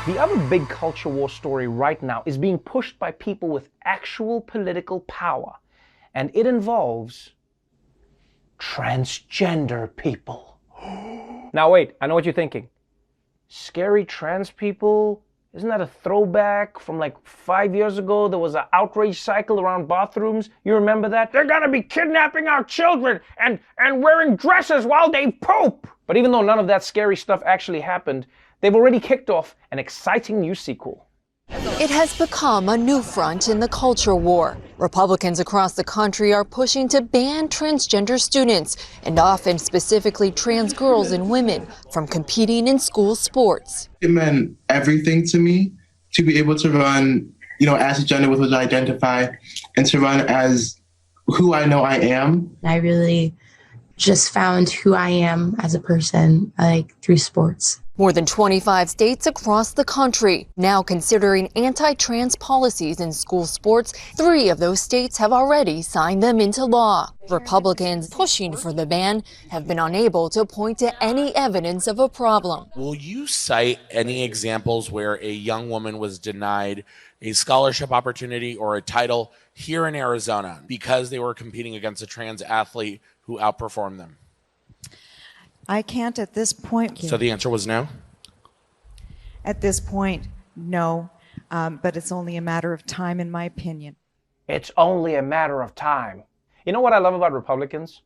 The other big culture war story right now is being pushed by people with actual political power, and it involves transgender people. Now wait, I know what you're thinking. Scary trans people? Isn't that a throwback from like 5 years ago? There was an outrage cycle around bathrooms. You remember that? They're gonna be kidnapping our children and wearing dresses while they poop. But even though none of that scary stuff actually happened, they've already kicked off an exciting new sequel. It has become a new front in the culture war. Republicans across the country are pushing to ban transgender students, and often specifically trans girls and women, from competing in school sports. It meant everything to me to be able to run, as a gender with which I identify, and to run as who I know I am. I really just found who I am as a person, through sports. More than 25 states across the country now considering anti-trans policies in school sports. 3 of those states have already signed them into law. Republicans pushing for the ban have been unable to point to any evidence of a problem. Will you cite any examples where a young woman was denied a scholarship opportunity or a title here in Arizona because they were competing against a trans athlete who outperformed them? I can't at this point. So the answer was no? At this point, no, but it's only a matter of time, in my opinion. It's only a matter of time. You know what I love about Republicans?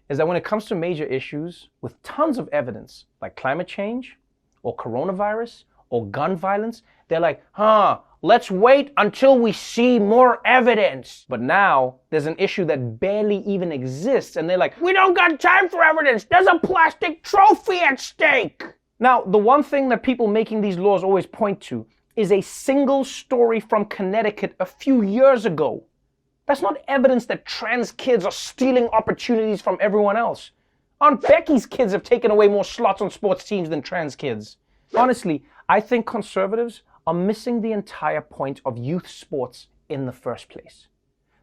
Is that when it comes to major issues with tons of evidence, like climate change, or coronavirus, or gun violence, they're like, let's wait until we see more evidence. But now there's an issue that barely even exists, and they're like, we don't got time for evidence. There's a plastic trophy at stake. Now, the one thing that people making these laws always point to is a single story from Connecticut a few years ago. That's not evidence that trans kids are stealing opportunities from everyone else. Aunt Becky's kids have taken away more slots on sports teams than trans kids. Honestly, I think conservatives are missing the entire point of youth sports in the first place.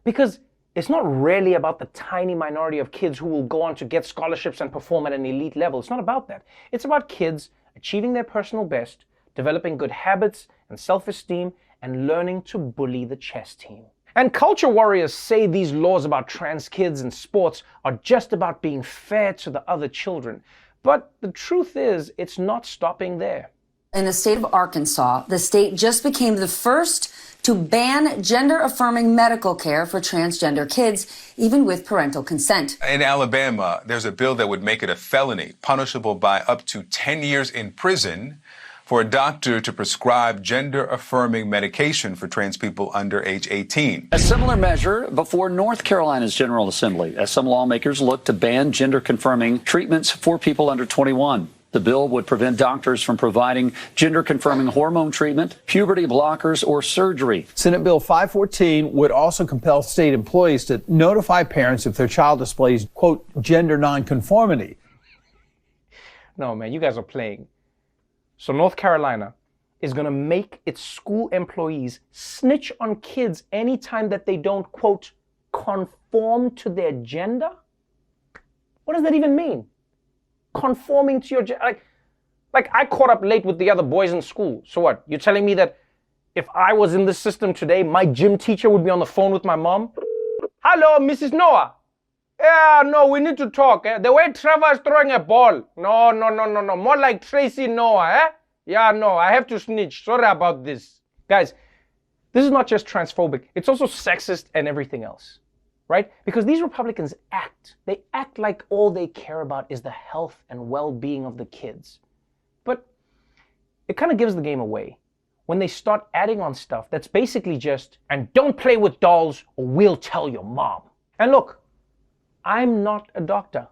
Because it's not really about the tiny minority of kids who will go on to get scholarships and perform at an elite level. It's not about that. It's about kids achieving their personal best, developing good habits and self-esteem, and learning to bully the chess team. And culture warriors say these laws about trans kids and sports are just about being fair to the other children. But the truth is, it's not stopping there. In the state of Arkansas, the state just became the first to ban gender-affirming medical care for transgender kids, even with parental consent. In Alabama, there's a bill that would make it a felony, punishable by up to 10 years in prison, for a doctor to prescribe gender-affirming medication for trans people under age 18. A similar measure before North Carolina's General Assembly, as some lawmakers look to ban gender-confirming treatments for people under 21. The bill would prevent doctors from providing gender-confirming hormone treatment, puberty blockers, or surgery. Senate Bill 514 would also compel state employees to notify parents if their child displays, quote, gender nonconformity. No, man, you guys are playing. So North Carolina is going to make its school employees snitch on kids anytime that they don't, quote, conform to their gender? What does that even mean? Conforming to your gender? Like I caught up late with the other boys in school. So what? You're telling me that if I was in this system today, my gym teacher would be on the phone with my mom? Hello, Mrs. Noah. Yeah, no, we need to talk. The way Trevor is throwing a ball. No. More like Tracy Noah, Yeah, no, I have to snitch. Sorry about this. Guys, this is not just transphobic. It's also sexist and everything else. Right? Because these Republicans they act like all they care about is the health and well-being of the kids. But it kind of gives the game away when they start adding on stuff that's basically just, and don't play with dolls or we'll tell your mom. And look, I'm not a doctor,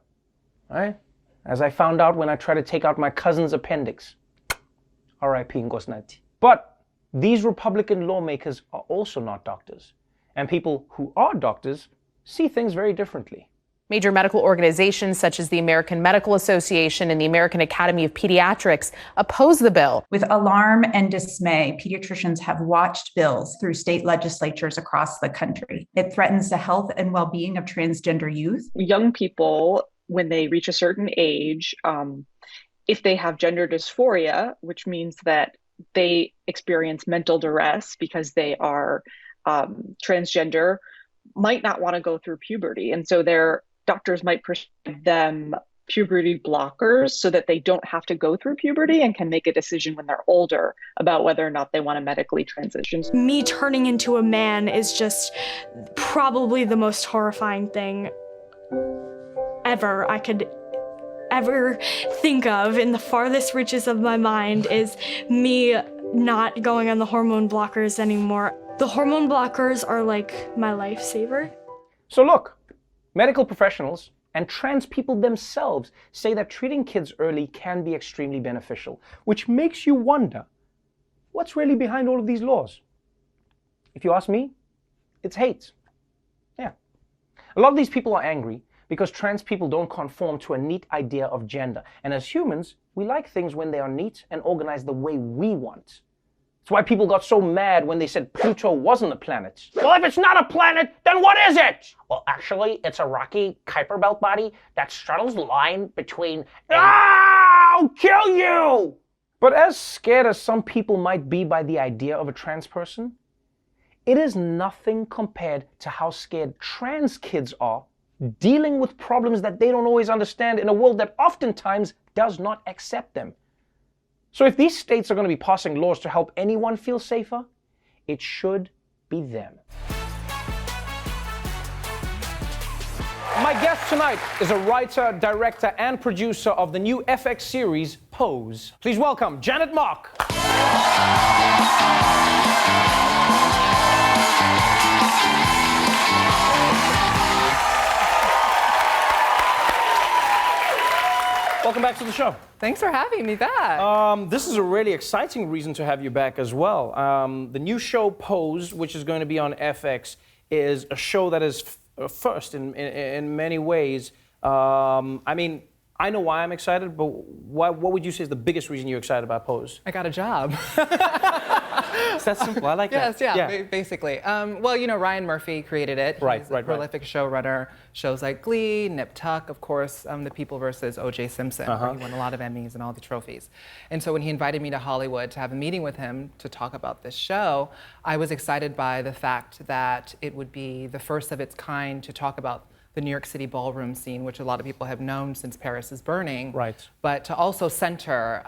right? As I found out when I tried to take out my cousin's appendix. R.I.P. Ngosnati. But these Republican lawmakers are also not doctors. And people who are doctors see things very differently. Major medical organizations such as the American Medical Association and the American Academy of Pediatrics oppose the bill. With alarm and dismay, pediatricians have watched bills through state legislatures across the country. It threatens the health and well-being of transgender youth. Young people, when they reach a certain age, if they have gender dysphoria, which means that they experience mental duress because they are transgender might not want to go through puberty. And so their doctors might prescribe them puberty blockers so that they don't have to go through puberty and can make a decision when they're older about whether or not they want to medically transition. Me turning into a man is just probably the most horrifying thing ever I could ever think of. In the farthest reaches of my mind is me not going on the hormone blockers anymore. The hormone blockers are like my lifesaver. So look, medical professionals and trans people themselves say that treating kids early can be extremely beneficial, which makes you wonder, what's really behind all of these laws? If you ask me, it's hate. Yeah. A lot of these people are angry because trans people don't conform to a neat idea of gender. And as humans, we like things when they are neat and organized the way we want. That's why people got so mad when they said Pluto wasn't a planet. Well, if it's not a planet, then what is it? Well, actually, it's a rocky Kuiper Belt body that straddles the line between... I'll kill you! But as scared as some people might be by the idea of a trans person, it is nothing compared to how scared trans kids are dealing with problems that they don't always understand in a world that oftentimes does not accept them. So if these states are going to be passing laws to help anyone feel safer, it should be them. My guest tonight is a writer, director, and producer of the new FX series, Pose. Please welcome Janet Mock. Welcome back to the show. Thanks for having me back. This is a really exciting reason to have you back as well. The new show Pose, which is going to be on FX, is a show that is first in many ways. I mean, I know why I'm excited, but what would you say is the biggest reason you're excited about Pose? I got a job. It's that simple. I like yes, that. Yeah, basically. Well, you know, Ryan Murphy created it. He's a prolific showrunner. Shows like Glee, Nip Tuck, of course, The People versus O.J. Simpson, where he won a lot of Emmys and all the trophies. And so when he invited me to Hollywood to have a meeting with him to talk about this show, I was excited by the fact that it would be the first of its kind to talk about the New York City ballroom scene, which a lot of people have known since Paris is Burning. Right. But to also center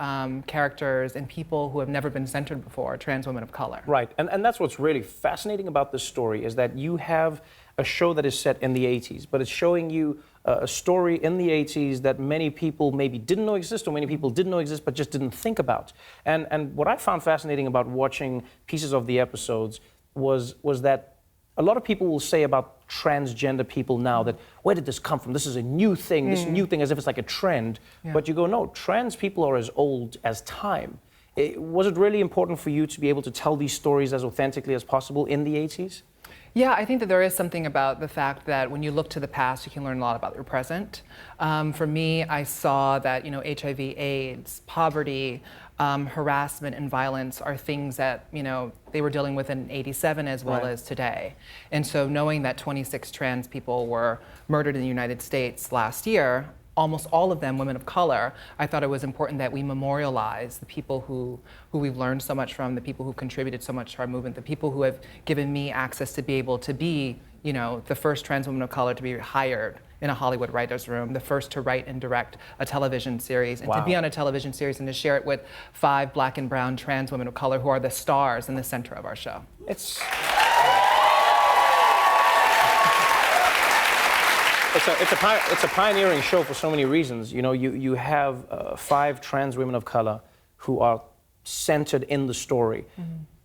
characters and people who have never been centered before, trans women of color. Right, and that's what's really fascinating about this story, is that you have a show that is set in the 80s, but it's showing you a story in the 80s that many people maybe didn't know exist, or many people didn't know exist, but just didn't think about. And what I found fascinating about watching pieces of the episodes was that a lot of people will say about transgender people now that, where did this come from? This is a new thing, this new thing, as if it's like a trend. Yeah. But you go, no, trans people are as old as time. Was it really important for you to be able to tell these stories as authentically as possible in the 80s? Yeah, I think that there is something about the fact that when you look to the past, you can learn a lot about your present. For me, I saw that, you know, HIV, AIDS, poverty, harassment and violence are things that, you know, they were dealing with in '87 as well as today. And so knowing that 26 trans people were murdered in the United States last year, almost all of them women of color, I thought it was important that we memorialize the people who we've learned so much from, the people who contributed so much to our movement, the people who have given me access to be able to be, you know, the first trans woman of color to be hired in a Hollywood writer's room, the first to write and direct a television series, and to be on a television series and to share it with 5 Black and brown trans women of color who are the stars in the center of our show. It's a pioneering show for so many reasons. You know, you have 5 trans women of color who are centered in the story.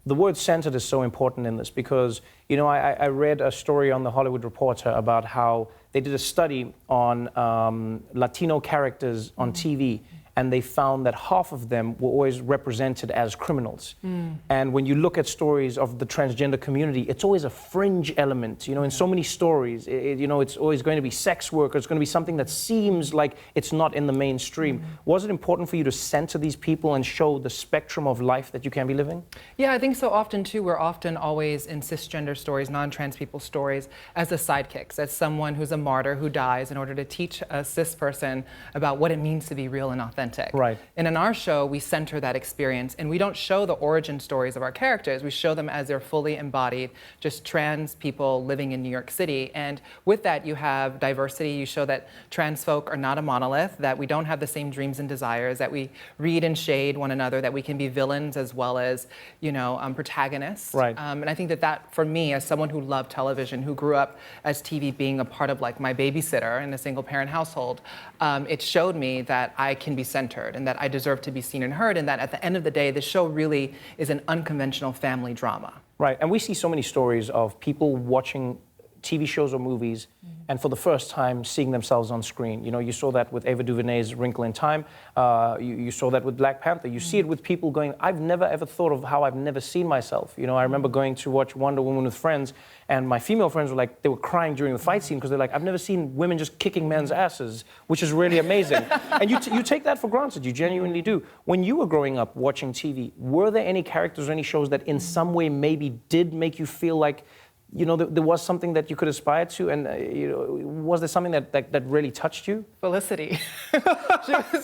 The word centered is so important in this because, you know, I read a story on The Hollywood Reporter about how they did a study on Latino characters on TV, and they found that half of them were always represented as criminals. And when you look at stories of the transgender community, it's always a fringe element. You know, in so many stories, you know, it's always going to be sex work, or it's going to be something that seems like it's not in the mainstream. Was it important for you to center these people and show the spectrum of life that you can be living? Yeah, I think so often too, we're often always in cisgender stories, non-trans people stories, as the sidekicks, as someone who's a martyr who dies in order to teach a cis person about what it means to be real and authentic. authentic. Right. And in our show, we center that experience, and we don't show the origin stories of our characters. We show them as they're fully embodied, just trans people living in New York City. And with that, you have diversity. You show that trans folk are not a monolith, that we don't have the same dreams and desires, that we read and shade one another, that we can be villains as well as, protagonists. Right. And I think that for me, as someone who loved television, who grew up as TV being a part of like my babysitter in a single parent household, it showed me that I can be centered and that I deserve to be seen and heard, and that at the end of the day, the show really is an unconventional family drama. Right, and we see so many stories of people watching TV shows or movies and for the first time seeing themselves on screen. You know, you saw that with Ava DuVernay's Wrinkle in Time. You saw that with Black Panther. You see it with people going, I've never ever thought of how I've never seen myself. You know, I remember going to watch Wonder Woman with friends, and my female friends were like, they were crying during the fight scene because they're like, I've never seen women just kicking men's asses, which is really amazing. And you take that for granted, you genuinely do. When you were growing up watching TV, were there any characters or any shows that in some way maybe did make you feel like, you know, there was something that you could aspire to, and was there something that really touched you? Felicity.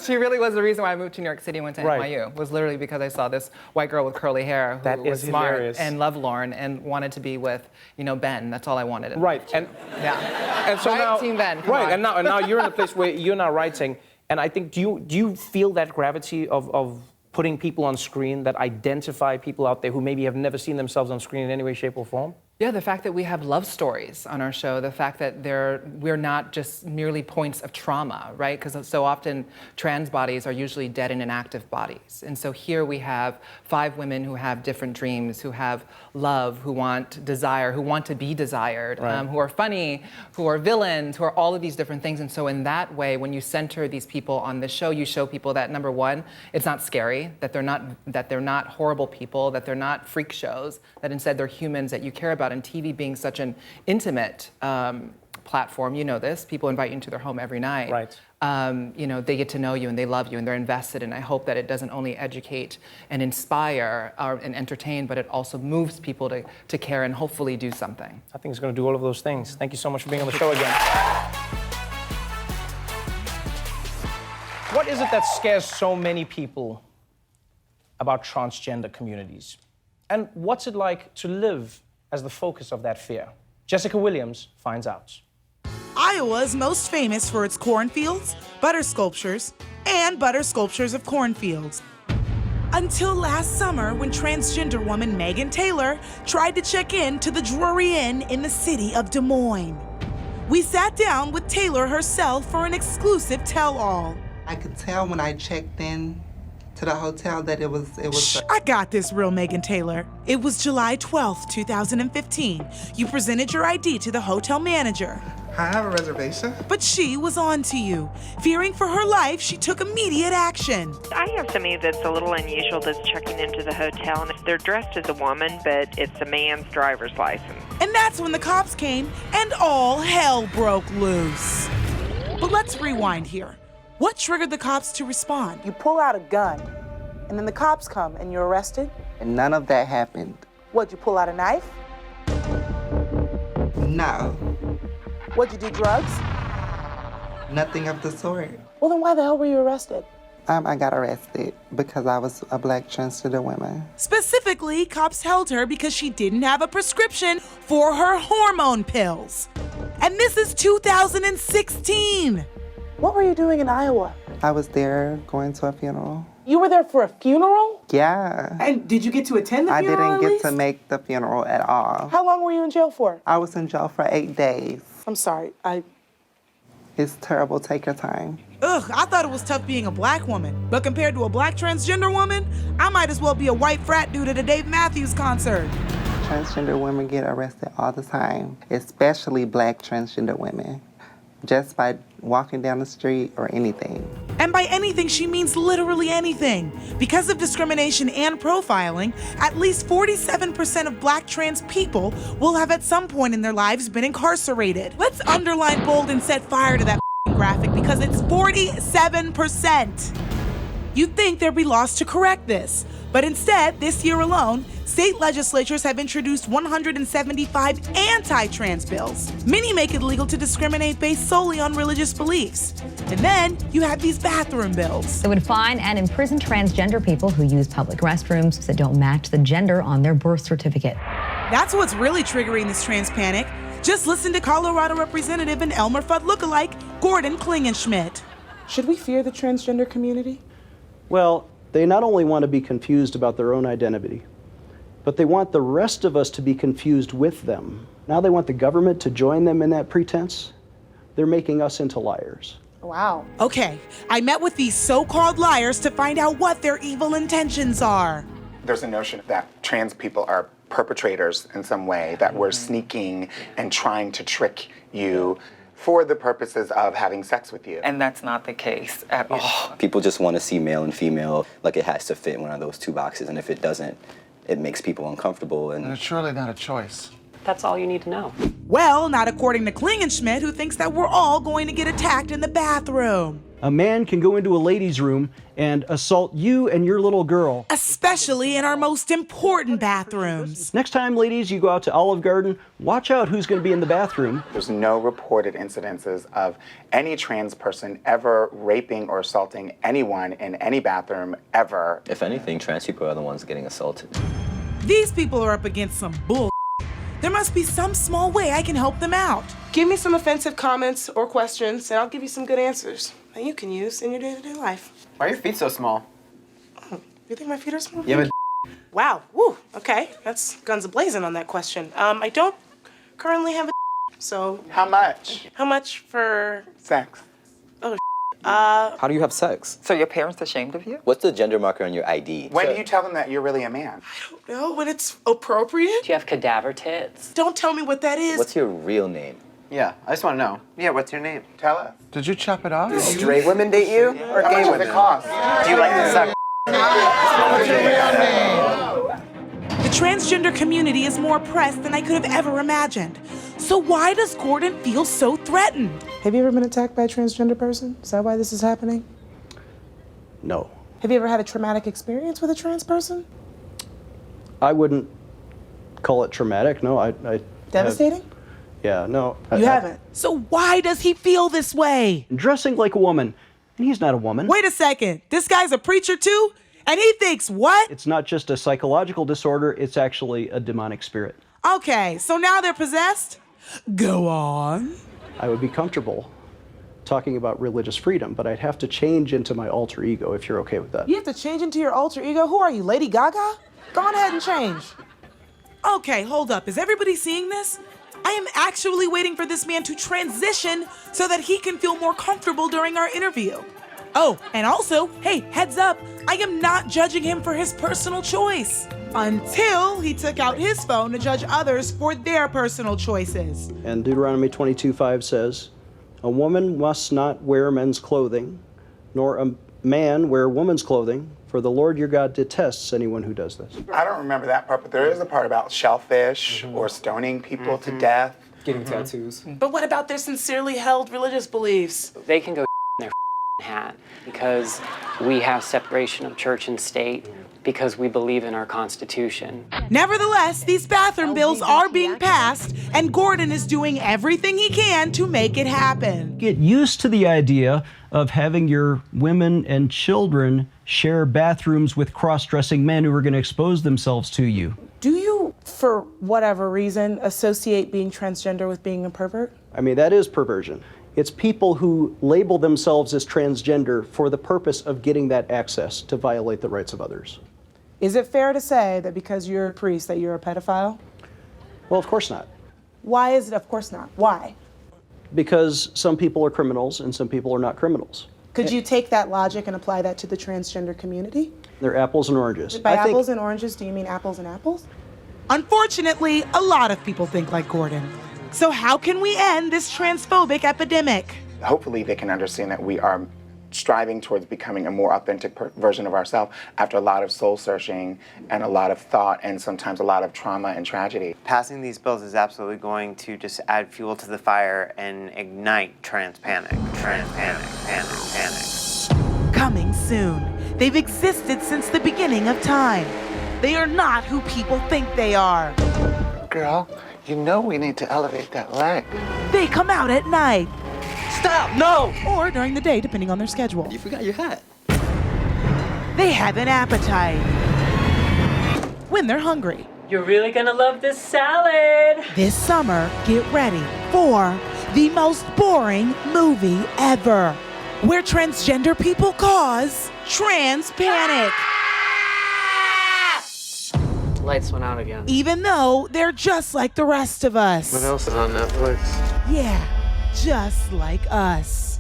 she really was the reason why I moved to New York City and went to NYU. Was literally because I saw this white girl with curly hair who was smart hilarious. And lovelorn and wanted to be with, Ben. That's all I wanted. Right, and yeah, and so right, now, Team Ben. Right, and now you're in a place where you're now writing, and I think do you feel that gravity of putting people on screen that identify people out there who maybe have never seen themselves on screen in any way, shape, or form? Yeah, the fact that we have love stories on our show, the fact that we're not just merely points of trauma, right? Because so often trans bodies are usually dead and inactive bodies. And so here we have 5 women who have different dreams, who have love, who want desire, who want to be desired, right. Who are funny, who are villains, who are all of these different things. And so in that way, when you center these people on the show, you show people that, number one, it's not scary, that they're not horrible people, that they're not freak shows, that instead they're humans that you care about. And TV being such an intimate platform, you know this, people invite you into their home every night. Right. They get to know you and they love you and they're invested, and I hope that it doesn't only educate and inspire and entertain, but it also moves people to care and hopefully do something. I think it's going to do all of those things. Thank you so much for being on the show again. What is it that scares so many people about transgender communities? And what's it like to live as the focus of that fear? Jessica Williams finds out. Iowa is most famous for its cornfields, butter sculptures, and butter sculptures of cornfields. Until last summer, when transgender woman Megan Taylor tried to check in to the Drury Inn in the city of Des Moines. We sat down with Taylor herself for an exclusive tell-all. I could tell when I checked in to the hotel that it was. Shh, I got this, real Megan Taylor. It was July 12th, 2015. You presented your ID to the hotel manager. I have a reservation. But she was on to you. Fearing for her life, she took immediate action. I have somebody that's a little unusual that's checking into the hotel, and they're dressed as a woman, but it's a man's driver's license. And that's when the cops came and all hell broke loose. But let's rewind here. What triggered the cops to respond? You pull out a gun, and then the cops come and you're arrested? And none of that happened. What'd you pull out a knife? No. What'd you do, drugs? Nothing of the sort. Well, then why the hell were you arrested? I got arrested because I was a Black transgender woman. Specifically, cops held her because she didn't have a prescription for her hormone pills. And this is 2016. What were you doing in Iowa? I was there going to a funeral. You were there for a funeral? Yeah. And did you get to attend the funeral? I didn't get to make the funeral at all. How long were you in jail for? I was in jail for 8 days. I'm sorry, It's terrible. Take your time. Ugh, I thought it was tough being a Black woman. But compared to a Black transgender woman, I might as well be a white frat dude at a Dave Matthews concert. Transgender women get arrested all the time, especially Black transgender women, just by walking down the street or anything. And by anything, she means literally anything. Because of discrimination and profiling, at least 47% of Black trans people will have at some point in their lives been incarcerated. Let's underline, bold, and set fire to that graphic because it's 47%. You'd think there'd be laws to correct this. But instead, this year alone, state legislatures have introduced 175 anti-trans bills. Many make it legal to discriminate based solely on religious beliefs. And then you have these bathroom bills. It would fine and imprison transgender people who use public restrooms that don't match the gender on their birth certificate. That's what's really triggering this trans panic. Just listen to Colorado Representative and Elmer Fudd lookalike, Gordon Klingenschmidt. Should we fear the transgender community? Well, they not only want to be confused about their own identity, but they want the rest of us to be confused with them. Now they want the government to join them in that pretense. They're making us into liars. Wow. Okay, I met with these so-called liars to find out what their evil intentions are. There's a notion that trans people are perpetrators in some way, that we're sneaking and trying to trick you for the purposes of having sex with you. And that's not the case at all. People just want to see male and female like it has to fit in one of those two boxes, and if it doesn't, it makes people uncomfortable. And it's surely not a choice. That's all you need to know. Well, not according to Klingenschmidt, who thinks that we're all going to get attacked in the bathroom. A man can go into a ladies' room and assault you and your little girl. Especially in our most important bathrooms. Next time, ladies, you go out to Olive Garden, watch out who's going to be in the bathroom. There's no reported incidences of any trans person ever raping or assaulting anyone in any bathroom ever. if anything, trans people are the ones getting assaulted. These people are up against some bull. There must be some small way I can help them out. Give me some offensive comments or questions, and I'll give you some good answers that you can use in your day-to-day life. Why are your feet so small? Oh, you think my feet are small? You have Wow. Woo. Okay. That's guns a-blazing on that question. I don't currently have a so... How much? How much for... Sex. Oh, How do you have sex? So your parents ashamed of you? What's the gender marker on your ID? When do you tell them that you're really a man? no, when it's appropriate. Do you have cadaver tits? Don't tell me what that is. What's your real name? Yeah, I just want to know. Yeah, what's your name? Tell us. Did you chop it off? Do straight women date you or How gay much does women? it cost? Do you like to suck? The transgender community is more oppressed than I could have ever imagined. So why does Gordon feel so threatened? Have you ever been attacked by a transgender person? Is that why this is happening? No. Have you ever had a traumatic experience with a trans person? I wouldn't call it traumatic. No, I Devastating? Yeah, no. You haven't. So why does he feel this way? Dressing like a woman, and he's not a woman. Wait a second. This guy's a preacher too? And he thinks what? It's not just a psychological disorder, it's actually a demonic spirit. Okay, so now they're possessed? Go on. I would be comfortable talking about religious freedom, but I'd have to change into my alter ego if you're okay with that. You have to change into your alter ego? Who are you, Lady Gaga? Go on ahead and change. Okay, hold up. Is everybody seeing this? I am actually waiting for this man to transition so that he can feel more comfortable during our interview. Oh, and also, hey, heads up, I am not judging him for his personal choice. Until he took out his phone to judge others for their personal choices. And Deuteronomy 22:5 says, "A woman must not wear men's clothing, nor a man wear woman's clothing, for the Lord your God detests anyone who does this." I don't remember that part, but there is a part about shellfish or stoning people to death. Getting tattoos. But what about their sincerely held religious beliefs? They can go in their hat because we have separation of church and state because we believe in our Constitution. Nevertheless, these bathroom bills are being passed, and Gordon is doing everything he can to make it happen. Get used to the idea of having your women and children share bathrooms with cross-dressing men who are going to expose themselves to you. Do you, for whatever reason, associate being transgender with being a pervert? I mean, that is perversion. It's people who label themselves as transgender for the purpose of getting that access to violate the rights of others. Is it fair to say that because you're a priest that you're a pedophile? Well, of course not. Why is it of course not? Why? Because some people are criminals and some people are not criminals. Could you take that logic and apply that to the transgender community? They're apples and oranges. By apples and oranges, do you mean apples and apples? Unfortunately, a lot of people think like Gordon. So how can we end this transphobic epidemic? Hopefully they can understand that we are striving towards becoming a more authentic version of ourselves after a lot of soul searching and a lot of thought and sometimes a lot of trauma and tragedy. Passing these bills is absolutely going to just add fuel to the fire and ignite transpanic. Coming soon. They've existed since the beginning of time. They are not who people think they are. Girl, you know we need to elevate that leg. They come out at night. Stop, no! Or during the day, depending on their schedule. You forgot your hat. They have an appetite when they're hungry. You're really gonna love this salad. This summer, get ready for the most boring movie ever, where transgender people cause transpanic. Lights went out again. Even though they're just like the rest of us. What else is on Netflix? Yeah, just like us.